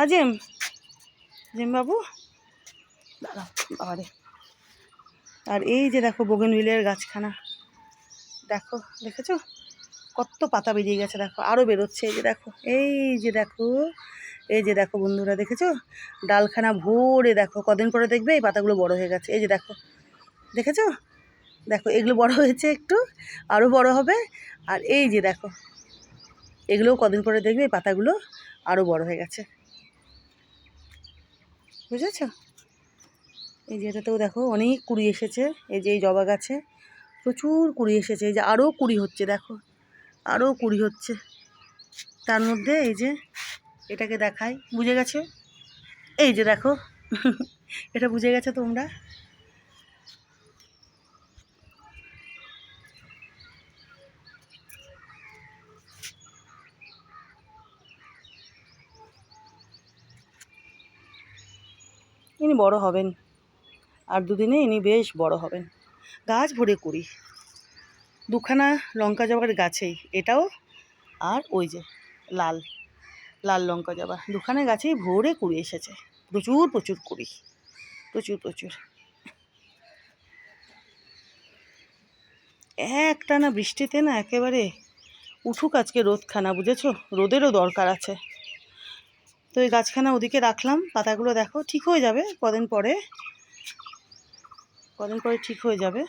আজিম, gym বাবু দাঁড়াও বাবারে। আর এই যে দেখো বোগেনভিলিয়ার গাছখানা, দেখো দেখেছো কত পাতা বেরিয়ে গেছে, দেখো আরও বেরোচ্ছে। এই যে দেখো, এই যে দেখো, এই যে দেখো বন্ধুরা, দেখেছো ডালখানা ভরে, দেখো কদিন পরে দেখবে এই পাতাগুলো বড় হয়ে গেছে। এই যে দেখো, দেখেছো, দেখো এগুলো বড় হয়েছে, একটু আরও বড় হবে। আর এই যে দেখো, এগুলোও কদিন পরে দেখবে এই পাতাগুলো আরও বড় হয়ে গেছে, বুঝেছ? এই যে এটাতেও দেখো অনেক কুড়ি এসেছে। এই যে এই জবা গাছে প্রচুর কুড়ি এসেছে। এই যে আরও কুড়ি হচ্ছে, দেখো আরও কুড়ি হচ্ছে। তার মধ্যে এই যে এটাকে দেখাই, বুঝে গেছো? এই যে দেখো এটা বুঝে গেছো তোমরা? ইনি বড় হবেন, আর দুদিনে ইনি বেশ বড় হবেন। গাছ ভরে কুড়ি, দুখানা লঙ্কা জবার গাছেই, এটাও আর ওই যে লাল লাল লঙ্কা জবা, দুখানা গাছেই ভরে কুড়ি এসেছে। প্রচুর প্রচুর কুড়ি, প্রচুর প্রচুর। একটানা বৃষ্টিতে না একেবারে উঠুক আজকে রোদখানা, বুঝেছো? রোদেরও দরকার আছে। তো এই গাছখানা ওদিকে রাখলাম, পাতাগুলো দেখো ঠিক হয়ে যাবে কদিন পরে ঠিক হয়ে যাবে।